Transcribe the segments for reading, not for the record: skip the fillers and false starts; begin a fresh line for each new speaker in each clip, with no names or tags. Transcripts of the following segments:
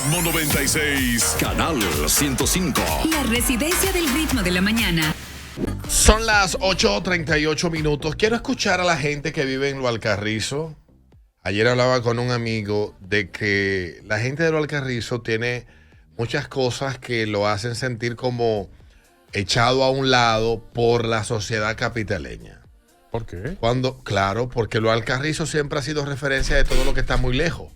Ritmo 96, Canal 105.
La residencia del ritmo de la mañana.
Son las 8:38 minutos. Quiero escuchar a la gente que vive en Lo Alcarrizo. Ayer hablaba con un amigo de que la gente de Lo Alcarrizo tiene muchas cosas que lo hacen sentir como echado a un lado por la sociedad capitaleña.
¿Por qué?
Claro, porque Lo Alcarrizo siempre ha sido referencia de todo lo que está muy lejos.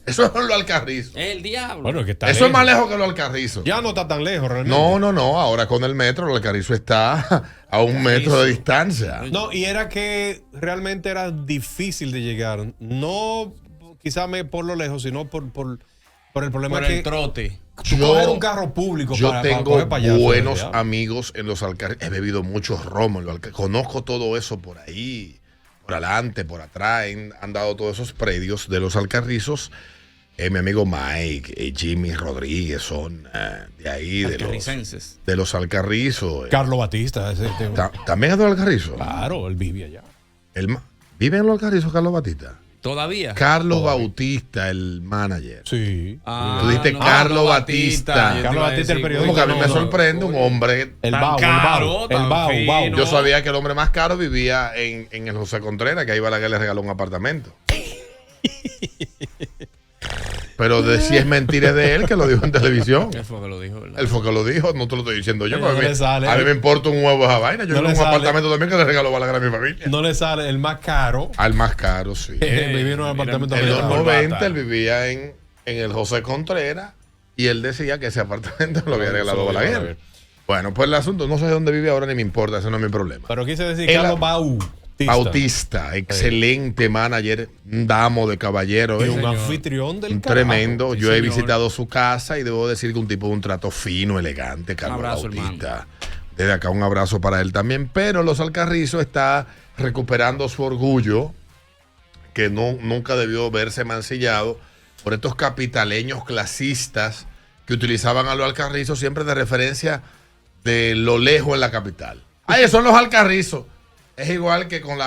Eso es Lo Alcarrizo.
El diablo.
Bueno, que está
Eso es más lejos que Lo Alcarrizo.
Ya no está tan lejos realmente.
No. Ahora con el metro, Lo Alcarrizo está a 1 metro de distancia.
No, y era que realmente era difícil de llegar. No quizá por lo lejos, sino por el problema
Por
que
el trote.
coger un carro público
Yo
para
tengo
coger para allá,
buenos
para allá.
amigos en Los Alcarrizos. He bebido muchos romos en Los Alcarrizos. Conozco todo eso por ahí, por adelante, por atrás. Han dado todos esos predios de Los Alcarrizos. Mi amigo Mike, Jimmy Rodríguez son de ahí,
Alcarricenses.
de Los Alcarrizos.
Carlos Batista.
¿También es de Los Alcarrizos?
Claro, él vive allá.
¿Vive en Los Alcarrizos Carlos Batista?
¿Todavía?
Carlos Bautista, el manager.
Sí.
Tú dijiste Carlos Batista.
Carlos Batista, el periodista.
Como que a mí me sorprende un hombre.
El
Tan
Bau,
caro,
el
tan
Bau.
fino.
Yo sabía que el hombre más caro vivía en el José Contreras, que ahí Balaguer le regaló un apartamento. Pero si es mentira de él, que lo dijo en televisión.
Él fue que lo dijo, ¿verdad?
Él fue que lo dijo, no te lo estoy diciendo yo.
No le sale.
A mí me importa un huevo esa vaina. Yo
No
vivo
le
en un
sale.
apartamento también que le regaló Balaguer a mi familia.
No le sale el más caro.
Al más caro, sí.
Vivía en un apartamento
En los
medio
90 él vivía en el José Contreras y él decía que ese apartamento lo había regalado Balaguer. Bueno, pues el asunto, no sé dónde vive ahora ni me importa, ese no es mi problema.
Pero quise decir
Él-
Carlos
Bautista, excelente manager, un damo de caballero.
Y un
señor.
anfitrión del
Un
carajo.
tremendo.
Sí,
Yo he
señor.
visitado su casa y debo decir que un tipo de un trato fino, elegante, Carlos
abrazo,
Bautista. Desde acá un abrazo para él también. Pero Los Alcarrizos está recuperando su orgullo, que nunca debió verse mancillado por estos capitaleños clasistas que utilizaban a Los Alcarrizos siempre de referencia de lo lejos en la capital. Ay, son Los Alcarrizos. Es igual que con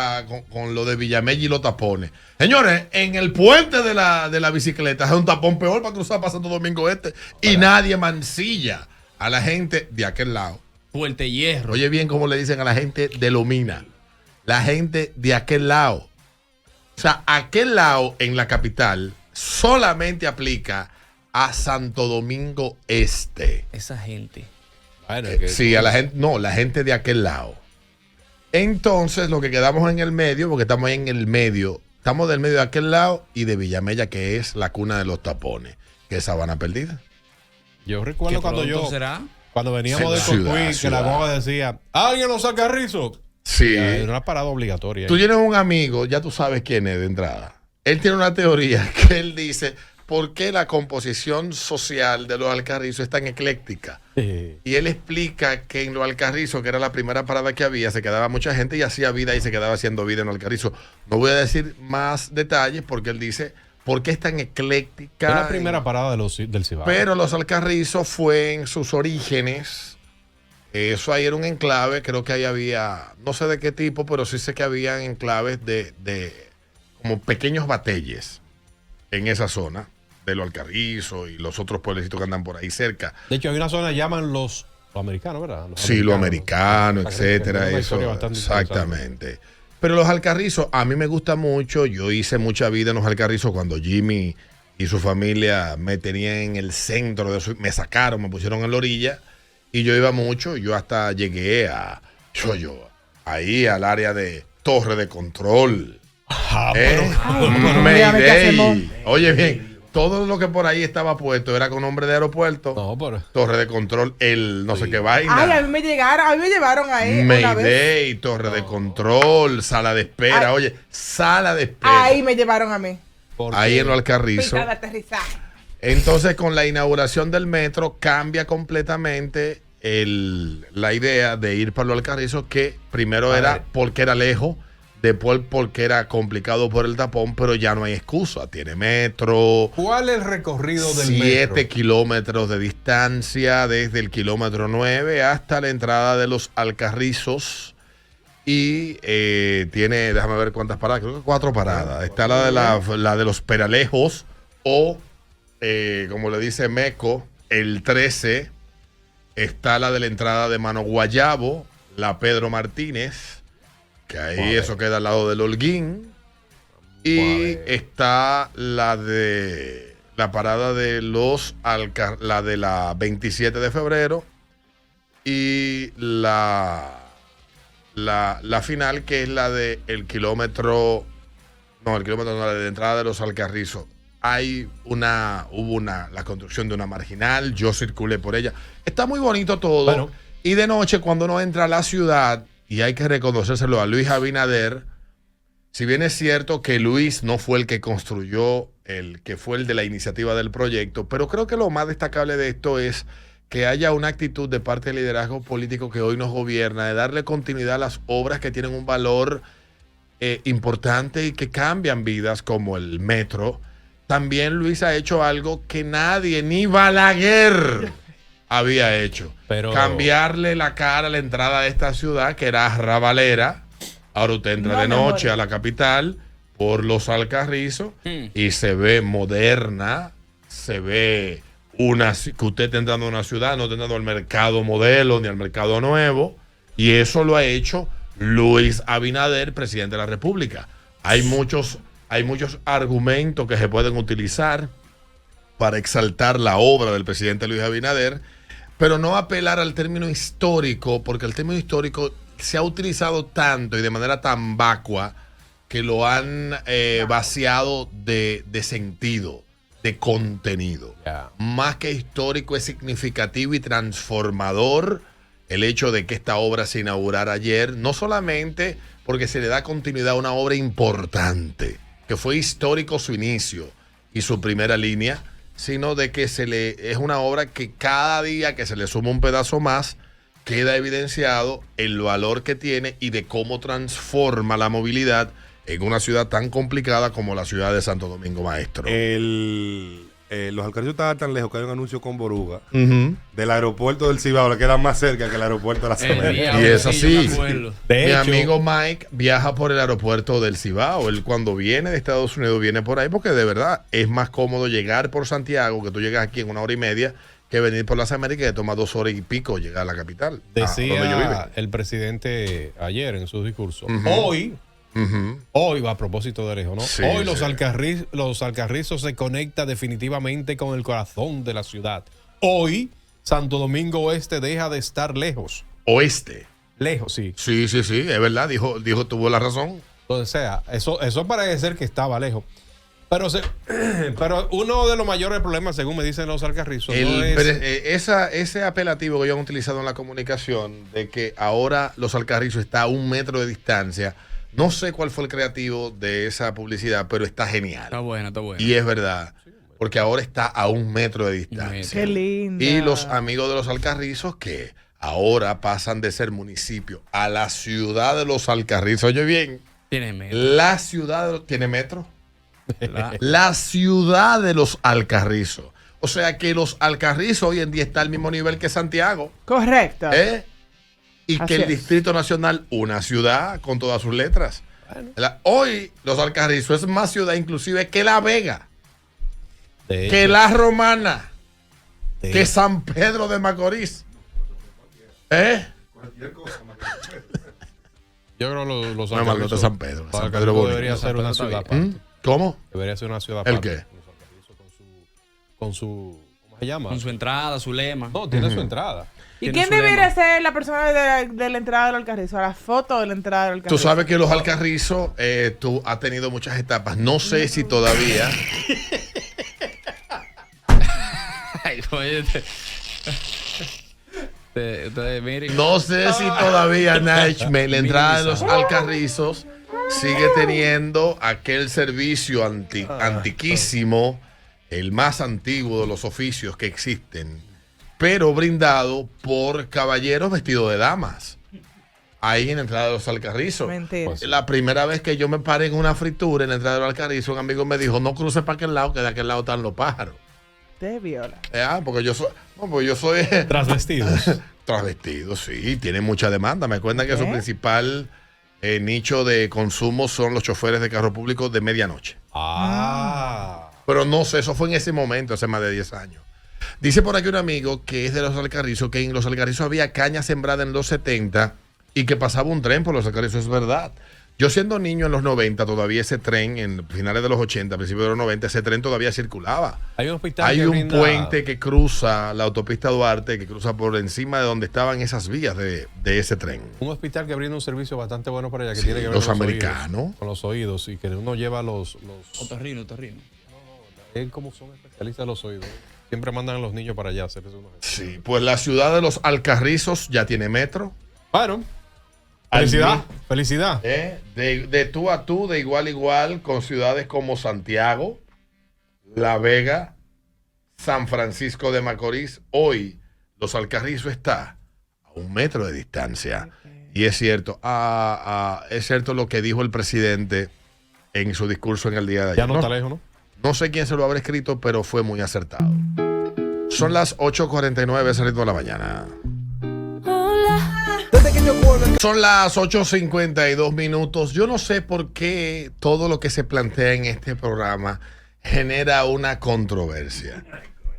lo de Villamella y los tapones. Señores, en el puente de la bicicleta es un tapón peor para cruzar para Santo Domingo Este. Y nadie mancilla a la gente de aquel lado.
Puente Hierro.
Oye bien cómo le dicen a la gente de Lomina. La gente de aquel lado. O sea, aquel lado en la capital solamente aplica a Santo Domingo Este.
Esa gente.
Bueno,
Sí, a la gente, no, la gente de aquel lado. Entonces, lo que quedamos en el medio, porque estamos ahí en el medio, estamos del medio de aquel lado y de Villamella, que es la cuna de los tapones, que es Sabana Perdida.
Yo recuerdo
¿Qué pronto será?
cuando veníamos de
Ciudad,
Cotuí, que
ciudad.
la guagua decía, ¿alguien Los Alcarrizos?
Sí.
Era una parada obligatoria.
Tú tienes un amigo, ya tú sabes quién es de entrada. Él tiene una teoría que él dice, ¿por qué la composición social de Los Alcarrizos es tan ecléctica? Y él explica que en Los Alcarrizos, que era la primera parada que había, se quedaba mucha gente y hacía vida y se quedaba haciendo vida en Los Alcarrizos. No voy a decir más detalles porque él dice, ¿por qué es tan ecléctica?
Fue la primera parada del Cibao.
Pero Los Alcarrizos fue en sus orígenes. Eso ahí era un enclave, creo que ahí había, no sé de qué tipo, pero sí sé que había enclaves de como pequeños batelles en esa zona de Los Alcarrizos y los otros pueblecitos que andan por ahí cerca.
De hecho, hay una zona que llaman los americanos, ¿verdad?
Sí, lo americano, etcétera,
Una
eso,
historia bastante interesante.
exactamente. Pero Los Alcarrizos, a mí me gusta mucho. Yo hice mucha vida en Los Alcarrizos cuando Jimmy y su familia me tenían en el centro de me sacaron, me pusieron en la orilla y yo iba mucho. Yo hasta llegué ahí al área de Torre de Control. Mayday. Oye bien, todo lo que por ahí estaba puesto era con nombre de aeropuerto.
No, pero...
Torre de Control, el no sé qué vaina.
Ay, a mí me llevaron ahí una vez.
Mayday, Torre de Control, sala de espera.
Ay.
Oye, sala de espera.
Ahí me llevaron a mí.
Ahí en Los Alcarrizos.
Pista de aterrizaje.
Entonces, con la inauguración del metro, cambia completamente la idea de ir para Los Alcarrizos, que primero era porque era lejos, después porque era complicado por el tapón, pero ya no hay excusa. Tiene metro.
¿Cuál es el recorrido del
7
metro?
kilómetros de distancia desde el kilómetro 9 hasta la entrada de Los Alcarrizos. Y tiene, déjame ver cuántas paradas, creo que 4 paradas. Está la de los Peralejos o como le dice Meco, el 13 está la de la entrada de Mano Guayabo, la Pedro Martínez, que ahí eso queda al lado del Holguín. Y está la de la parada de la de la 27 de febrero y la final, que es la de el kilómetro no, la de entrada de los Alcarrizos. Hubo la construcción de una marginal, yo circulé por ella. Está muy bonito todo. Bueno. Y de noche, cuando uno entra a la ciudad, y hay que reconocérselo a Luis Abinader, si bien es cierto que Luis no fue el que construyó, el que fue el de la iniciativa del proyecto, pero creo que lo más destacable de esto es que haya una actitud de parte del liderazgo político que hoy nos gobierna, de darle continuidad a las obras que tienen un valor importante y que cambian vidas, como el metro. También Luis ha hecho algo que nadie, ni Balaguer, había hecho. Pero cambiarle la cara a la entrada de esta ciudad, que era arrabalera. Ahora usted entra de noche a la capital por los Alcarrizos y se ve moderna, se ve que usted está entrando a una ciudad, no está entrando al mercado modelo ni al mercado nuevo, y eso lo ha hecho Luis Abinader, presidente de la República. Hay muchos argumentos que se pueden utilizar para exaltar la obra del presidente Luis Abinader, pero no apelar al término histórico, porque el término histórico se ha utilizado tanto y de manera tan vacua que lo han vaciado de sentido, de contenido. Más que histórico, es significativo y transformador el hecho de que esta obra se inaugurara ayer, no solamente porque se le da continuidad a una obra importante, que fue histórico su inicio y su primera línea, sino de que es una obra que cada día que se le suma un pedazo más, queda evidenciado el valor que tiene y de cómo transforma la movilidad en una ciudad tan complicada como la ciudad de Santo Domingo, maestro.
Los Alcarrizos estaban tan lejos que hay un anuncio con Boruga del aeropuerto del Cibao, le queda más cerca que el aeropuerto de la Américas.
Y es así. Mi amigo Mike viaja por el aeropuerto del Cibao. Él, cuando viene de Estados Unidos, viene por ahí porque de verdad es más cómodo llegar por Santiago, que tú llegas aquí en 1 hora y media, que venir por las Américas, que toma 2 horas y pico llegar a la capital.
Decía donde yo vivo. El presidente ayer en su discurso. Hoy va a propósito de lejos, ¿no? Sí, hoy los Alcarrizos se conecta definitivamente con el corazón de la ciudad. Hoy Santo Domingo Oeste deja de estar lejos.
Oeste.
Lejos, sí.
Sí, es verdad, dijo, tuvo la razón.
Entonces, eso parece ser que estaba lejos. Pero uno de los mayores problemas, según me dicen los Alcarrizos,
ese apelativo que ellos han utilizado en la comunicación, de que ahora los Alcarrizos está a 1 metro de distancia. No sé cuál fue el creativo de esa publicidad, pero está genial.
Está buena.
Y es verdad, porque ahora está a 1 metro de distancia.
Qué lindo.
Y los amigos de los Alcarrizos, que ahora pasan de ser municipio a la ciudad de los Alcarrizos. Oye bien.
Tiene metro.
La ciudad ¿tiene metro? La ciudad de los Alcarrizos. O sea que los Alcarrizos hoy en día está al mismo nivel que Santiago.
Correcto.
Y que el Distrito Nacional, una ciudad con todas sus letras. Bueno. Hoy los Alcarrizos es más ciudad inclusive que La Vega, que La Romana, que San Pedro de Macorís.
Cualquier cosa.
Yo creo que los
Alcarrizos,
San Pedro. San Pedro debería ser una ciudad aparte.
¿Cómo?
Debería ser una ciudad aparte.
¿El qué?
Con su ¿cómo se llama?
Con su entrada, su lema.
No, tiene su entrada.
¿Y quién debería ser la persona de la entrada del Alcarrizo? La foto de la entrada del Alcarrizo.
Tú sabes que los Alcarrizos tú has tenido muchas etapas. No sé si todavía. No sé si todavía Nachme, la entrada de los Alcarrizos, sigue teniendo aquel servicio antiquísimo, el más antiguo de los oficios que existen, pero brindado por caballeros vestidos de damas. Ahí en la entrada de los Alcarrizos.
Mentira.
La primera vez que yo me paré en una fritura en la entrada de los Alcarrizos, un amigo me dijo, no cruces para aquel lado, que de aquel lado están los pájaros.
Te viola.
Porque yo soy
Trasvestidos.
Trasvestidos, sí, tiene mucha demanda. Me cuentan que su principal nicho de consumo son los choferes de carro público de medianoche. Pero no sé, eso fue en ese momento, hace más de 10 años. Dice por aquí un amigo que es de Los Alcarrizos, que en Los Alcarrizos había caña sembrada en los 70 y que pasaba un tren por Los Alcarrizos, es verdad. Yo siendo niño en los 90, todavía ese tren, en finales de los 80, principios de los 90, ese tren todavía circulaba.
Hay un hospital
Hay
que
un
brinda-
puente que cruza la autopista Duarte, que cruza por encima de donde estaban esas vías de ese tren.
Un hospital que brinda un servicio bastante bueno para allá, que
Sí,
tiene que ver
los
con
americanos.
oídos, con los oídos, y que uno lleva los
Otorrino.
él como son especialistas de los oídos. Siempre mandan a los niños para allá a hacer eso.
Sí, pues la ciudad de Los Alcarrizos ya tiene metro.
Bueno,
Al
felicidad,
mí-
felicidad.
De tú a tú, de igual a igual, con ciudades como Santiago, La Vega, San Francisco de Macorís. Hoy Los Alcarrizos está a 1 metro de distancia. Y es cierto, es cierto lo que dijo el presidente en su discurso en el día de ayer.
Ya no está lejos, ¿no?
No sé quién se lo habrá escrito, pero fue muy acertado. Son las 8:49, ese ritmo de la mañana. Son las 8:52 minutos. Yo no sé por qué todo lo que se plantea en este programa genera una controversia.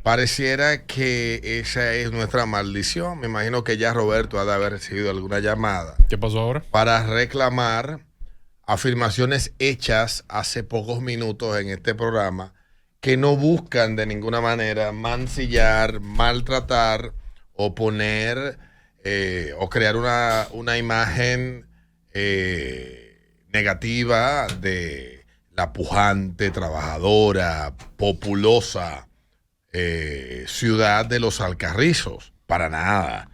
Pareciera que esa es nuestra maldición. Me imagino que ya Roberto ha de haber recibido alguna llamada
¿Qué pasó ahora?
para reclamar afirmaciones hechas hace pocos minutos en este programa que no buscan de ninguna manera mancillar, maltratar o poner o crear una imagen negativa de la pujante, trabajadora, populosa ciudad de Los Alcarrizos. Para nada.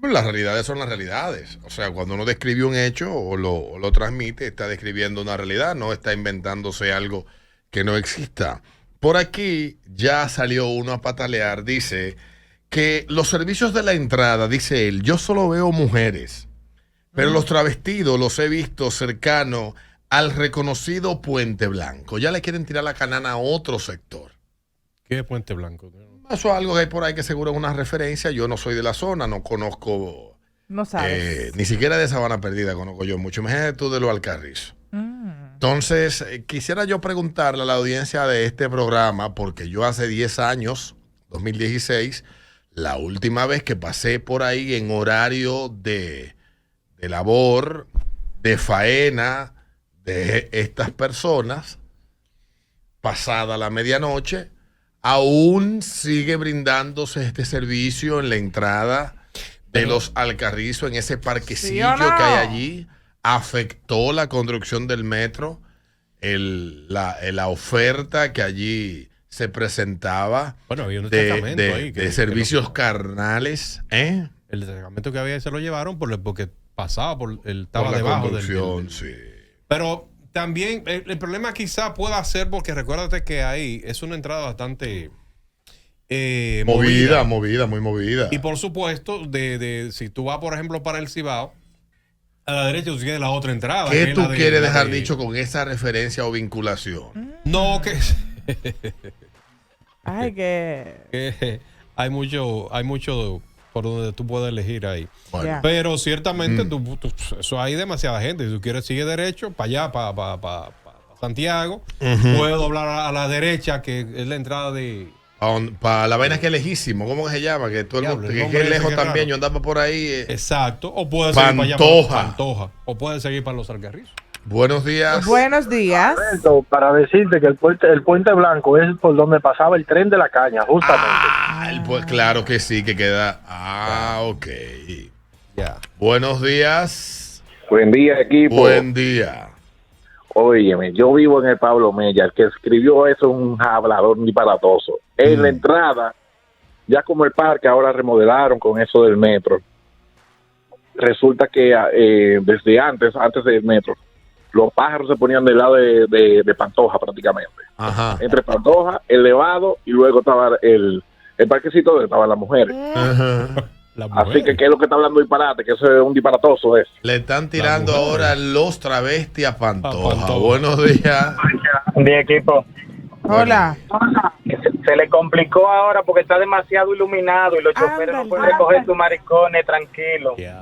Las realidades son las realidades. O sea, cuando uno describe un hecho o lo transmite, está describiendo una realidad, no está inventándose algo que no exista. Por aquí ya salió uno a patalear, dice que los servicios de la entrada, dice él, yo solo veo mujeres, pero los travestidos los he visto cercano al reconocido Puente Blanco. Ya le quieren tirar la canana a otro sector.
¿Qué es Puente Blanco?
Eso es algo que hay por ahí que seguro es una referencia. Yo no soy de la zona, no conozco.
No sabes.
Ni siquiera de Sabana Perdida conozco yo mucho. Imagínate tú de Los Alcarrizos. Entonces, quisiera yo preguntarle a la audiencia de este programa, porque yo hace 10 años, 2016, la última vez que pasé por ahí en horario de labor, de faena de estas personas, pasada la medianoche, aún sigue brindándose este servicio en la entrada de Los Alcarrizos, en ese parquecillo
¿Sí o no?
que hay allí. Afectó la construcción del metro, la oferta que allí se presentaba
Bueno, había un destacamento ahí.
de servicios carnales,
El destacamento que había se lo llevaron porque pasaba estaba
por la
debajo
construcción, sí.
Pero también el problema quizá pueda ser porque recuérdate que ahí es una entrada bastante
Movida, muy movida.
Y por supuesto, si tú vas, por ejemplo, para el Cibao, a la derecha tú tienes la otra entrada.
¿Qué
que es
tú
la de-
quieres
la
dejar
de-
dicho con esa referencia o vinculación?
No,
Ay, que.
que hay mucho por donde tú puedes elegir ahí.
Bueno,
Ya.
Pero ciertamente eso hay demasiada gente. Si tú quieres sigue derecho, para allá, para Santiago, puedes doblar a la derecha, que es la entrada de...
para la vaina que es lejísimo, ¿cómo que se llama? Que todo el
Diablo,
mundo,
el
que
nombre
es
ese
lejos
que
también.
raro.
Yo andaba por ahí.
Exacto. O puedes seguir para allá,
Pantoja.
para Pantoja. O puedes seguir para Los Alcarrizos.
Buenos días.
Buenos días.
Alberto, para decirte que el puente Blanco es por donde pasaba el tren de la caña, justamente.
Pues claro que sí, que queda. Ok.
Ya.
Buenos días.
Buen día, equipo.
Buen día.
Óyeme, yo vivo en el Pablo Mella. El que escribió eso es un hablador disparatoso. En la entrada, ya como el parque ahora remodelaron con eso del metro, resulta que desde antes del metro, los pájaros se ponían del lado de Pantoja prácticamente.
Ajá.
Entre Pantoja, el Elevado y luego estaba el parquecito donde estaban las mujeres.
Ajá.
Así que, ¿qué es lo que está hablando disparate? Que eso es un disparatoso eso.
Le están tirando ahora los travestis a Pantoja.
Pantoja.
Buenos días.
Buen día, equipo.
Hola.
Se le complicó ahora porque está demasiado iluminado y los choferes no pueden recoger sus maricones tranquilos.
Ya.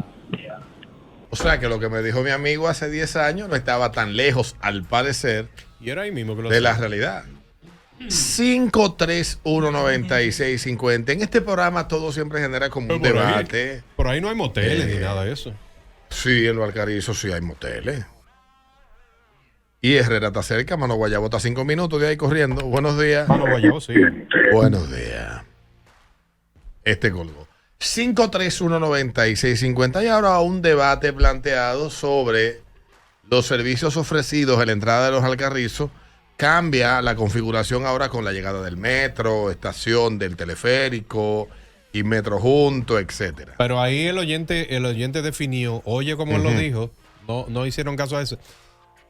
O sea que lo que me dijo mi amigo hace 10 años no estaba tan lejos, al parecer,
Y era ahí mismo que lo
de la
hacía.
realidad. 5319650. En este programa todo siempre genera como un debate.
Por ahí no hay moteles ni nada de eso.
Sí, en Los Alcarrizos sí hay moteles. Y Herrera está cerca, Mano Guayabo está 5 minutos de ahí corriendo. Buenos días.
Mano Guayabo, sí.
Buenos días. Este colgó. 5319650. Y ahora un debate planteado sobre los servicios ofrecidos en la entrada de Los Alcarrizos. Cambia la configuración ahora con la llegada del metro, estación del teleférico y metro junto, etcétera.
Pero ahí el oyente definió, oye como él lo dijo, no hicieron caso a eso.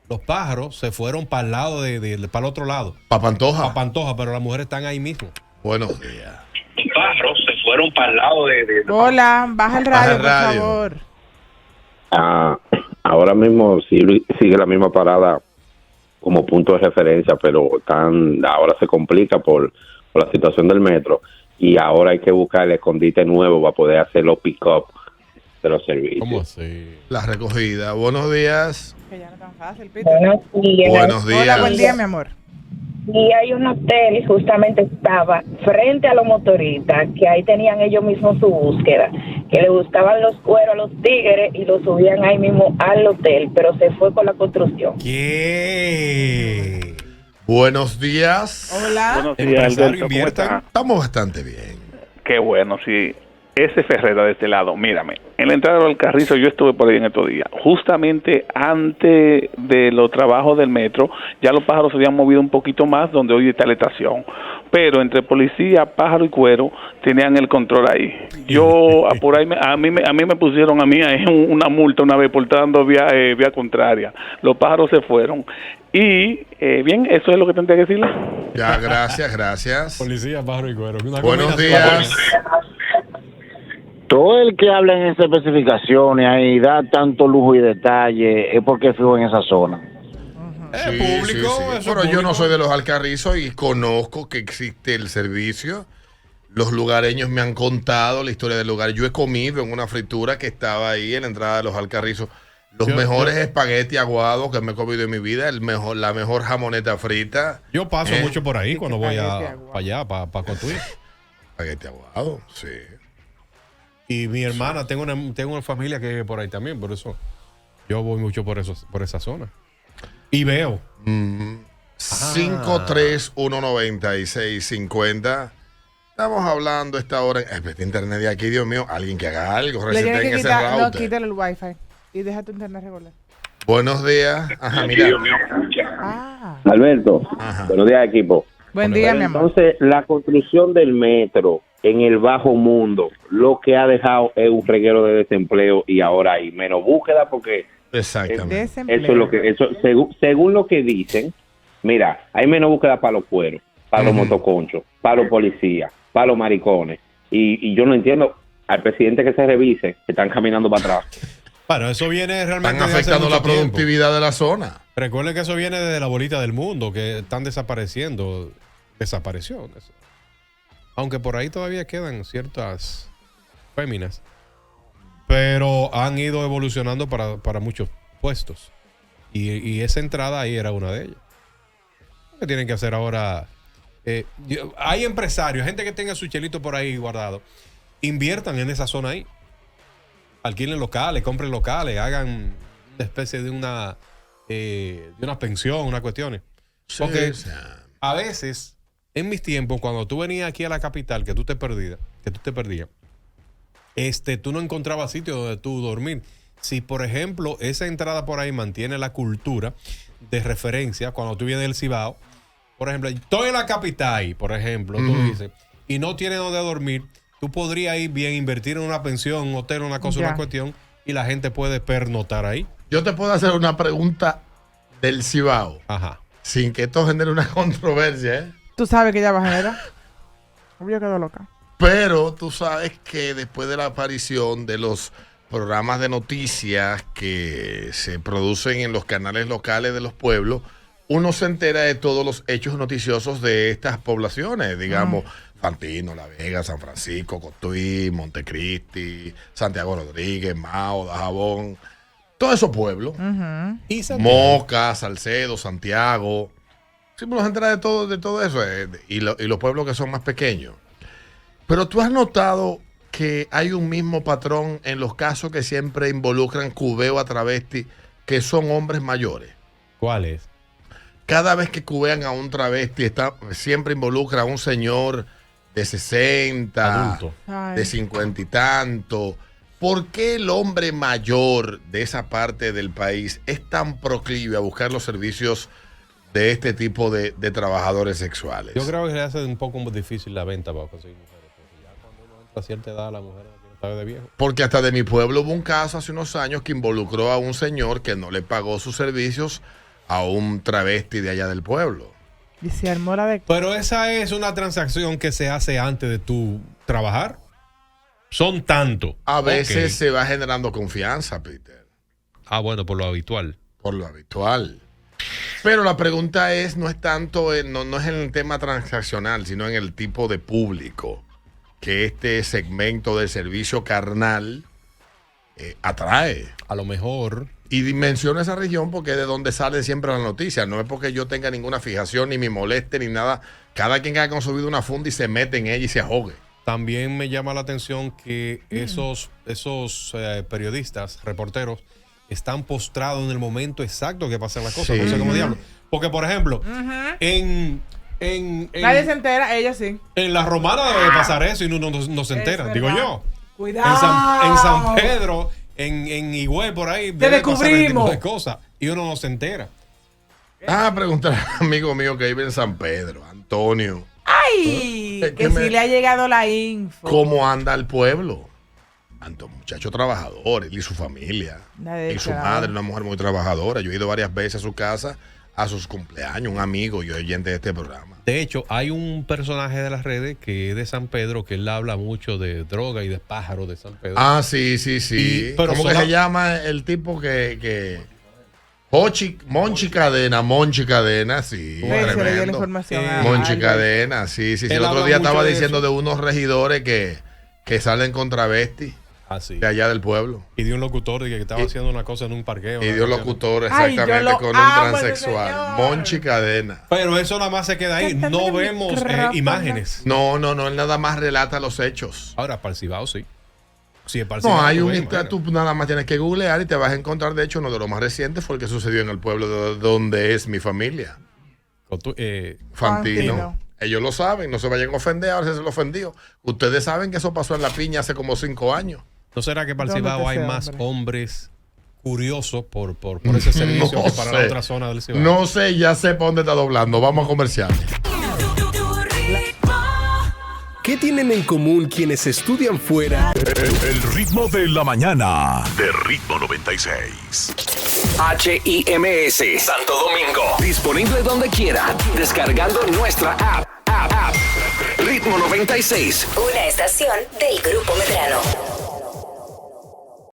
Los pájaros se fueron para el lado para el otro lado.
Para Pantoja.
Para Pantoja, pero las mujeres están ahí mismo.
Buenos días.
Los pájaros se fueron para el lado de...
Hola, baja el radio, por favor.
Ahora mismo sigue la misma parada como punto de referencia, pero ahora se complica por la situación del metro y ahora hay que buscar el escondite nuevo para poder hacer los pick-up de los servicios.
¿Cómo así?
La recogida. Buenos días.
Que ya no es tan fácil,
Buenos días.
Buenos días.
Hola, buen día, mi amor.
Y hay un hotel, justamente estaba frente a los motoristas, que ahí tenían ellos mismos su búsqueda, que le gustaban los cueros a los tigres y los subían ahí mismo al hotel, pero se fue con la construcción.
¿Qué?
Buenos días.
Hola.
Buenos días, Alberto, ¿cómo
está? Estamos bastante bien.
Qué bueno, sí. Ese Ferrera de este lado, mírame, en la entrada del Alcarrizo yo estuve por ahí en estos días, justamente antes de los trabajos del metro, ya los pájaros se habían movido un poquito más donde hoy está la estación, pero entre policía, pájaro y cuero tenían el control ahí. Yo, por ahí, a mí me pusieron una multa una vez por estar dando vía contraria. Los pájaros se fueron. Y, bien, eso es lo que tendría que decirle.
Ya, gracias.
Policía, pájaro y cuero.
Buenos días.
Todo el que habla en esas especificaciones y da tanto lujo y detalle es porque fijo en esa zona.
Público. Pero yo no soy de Los Alcarrizos y conozco que existe el servicio. Los lugareños me han contado la historia del lugar. Yo he comido en una fritura que estaba ahí en la entrada de Los Alcarrizos los mejores espaguetis aguados que me he comido en mi vida, la mejor jamoneta frita.
Yo paso mucho por ahí cuando voy para allá, para construir.
Espagueti aguado, sí.
Y mi hermana, tengo una familia que vive por ahí también, por eso yo voy mucho por esa zona. Y veo.
5319650. Estamos hablando esta hora. Este internet de aquí, Dios mío, alguien que haga algo.
Le tienes que quitar, no, quítale el wifi y deja tu internet regular.
Buenos días. Ajá, mira.
Alberto, buenos días, equipo.
Buen día, mi amor.
Entonces, la construcción del metro en el bajo mundo, lo que ha dejado es un reguero de desempleo y ahora hay menos búsqueda porque
exactamente
eso es lo que según lo que dicen. Mira, hay menos búsqueda para los cueros, para los motoconchos, para los policías, para los maricones y yo no entiendo al presidente que se revise que están caminando para atrás.
Bueno, eso viene realmente.
Están afectando la productividad de la zona.
Recuerden que eso viene de la bolita del mundo, que están desapareciendo. Desapareció. Aunque por ahí todavía quedan ciertas féminas. Pero han ido evolucionando para muchos puestos. Y esa entrada ahí era una de ellas. ¿Qué tienen que hacer ahora? Hay empresarios, gente que tenga su chelito por ahí guardado. Inviertan en esa zona ahí. Alquilen locales, compren locales, hagan una especie de una pensión, unas cuestiones. Porque a veces, en mis tiempos, cuando tú venías aquí a la capital, que tú te perdías, tú no encontrabas sitio donde tú dormir. Si, por ejemplo, esa entrada por ahí mantiene la cultura de referencia, cuando tú vienes del Cibao, por ejemplo, estoy en la capital, por ejemplo, tú dices, y no tienes donde dormir, tú podrías ir bien, invertir en una pensión, un hotel, una cosa, una cuestión, y la gente puede pernotar ahí.
Yo te puedo hacer una pregunta del Cibao.
Ajá.
Sin que esto genere una controversia, ¿eh?
Tú sabes que ya va a generar. Yo quedo loca.
Pero tú sabes que después de la aparición de los programas de noticias que se producen en los canales locales de los pueblos, uno se entera de todos los hechos noticiosos de estas poblaciones, digamos, Fantino, La Vega, San Francisco, Cotuí, Montecristi, Santiago Rodríguez, Mao, Dajabón, todos esos pueblos. Y Moca, Salcedo, Santiago. Sí, nos entera de todo eso. Y los pueblos que son más pequeños. Pero tú has notado que hay un mismo patrón en los casos que siempre involucran cubeo a travesti, que son hombres mayores.
¿Cuál es?
Cada vez que cubean a un travesti, siempre involucra a un señor de 60,
adulto,
de 50 y tanto. ¿Por qué el hombre mayor de esa parte del país es tan proclive a buscar los servicios de este tipo de trabajadores sexuales?
Yo creo que se hace un poco muy difícil la venta para conseguir mujeres. Porque ya cuando uno entra a cierta edad, la mujer está de viejo.
Porque hasta de mi pueblo hubo un caso hace unos años que involucró a un señor que no le pagó sus servicios a un travesti de allá del pueblo.
Y se armó la de...
Pero esa es una transacción que se hace antes de tú trabajar. Son tanto.
A veces se va generando confianza, Peter.
Ah, bueno, por lo habitual.
Por lo habitual. Pero la pregunta no es tanto, no es en el tema transaccional, sino en el tipo de público que este segmento del servicio carnal atrae.
A lo mejor.
Y menciono esa región porque es de donde salen siempre las noticias. No es porque yo tenga ninguna fijación, ni me moleste, ni nada. Cada quien que haya consumido una funda y se mete en ella y se ahogue.
También me llama la atención que esos periodistas, reporteros, están postrados en el momento exacto que pasan las cosas.
Sí.
No sé cómo diablo. Porque, por ejemplo,
nadie se entera, ellos sí.
En la Romana debe pasar eso y uno no se entera, digo yo.
Cuidado.
En San Pedro, en Higüey, por ahí, debe pasar ese tipo de cosas y uno no se entera.
Preguntar al amigo mío que vive en San Pedro, Antonio.
¡Ay! Que sí le ha llegado la info.
¿Cómo anda el pueblo? Tanto muchacho trabajador, él y su familia. Y su madre, una mujer muy trabajadora. Yo he ido varias veces a su casa, a sus cumpleaños, un amigo y oyente de este programa.
De hecho, hay un personaje de las redes que es de San Pedro, que él habla mucho de droga y de pájaros de San Pedro.
Ah, sí. ¿Cómo que se llama el tipo que Monchi Cadena, sí. Tremendo. Monchi Cadena, sí. El otro día estaba diciendo de unos regidores que salen con travestis. De allá del pueblo.
Y de un locutor que estaba haciendo una cosa en un parqueo.
Y de un locutor, exactamente, con un transexual. Monchi Cadena.
Pero eso nada más se queda ahí. No vemos imágenes.
No, él nada más relata los hechos.
Ahora, para el Cibao, sí. Sí,
no, hay tú nada más tienes que googlear y te vas a encontrar. De hecho, uno de los más recientes fue el que sucedió en el pueblo de donde es mi familia. Fantino. Ellos lo saben, no se vayan a ofender, ahora se lo ofendió. Ustedes saben que eso pasó en La Piña hace como 5 años.
¿No será que para el Cibao hay más hombres curiosos por ese servicio que para la otra zona del Cibao?
No sé, ya sé para dónde está doblando. Vamos a comercial.
¿Qué tienen en común quienes estudian fuera?
El ritmo de la mañana de Ritmo 96.
HIMS Santo Domingo. Disponible donde quiera. Descargando nuestra app. Ritmo 96.
Una estación del Grupo Medrano.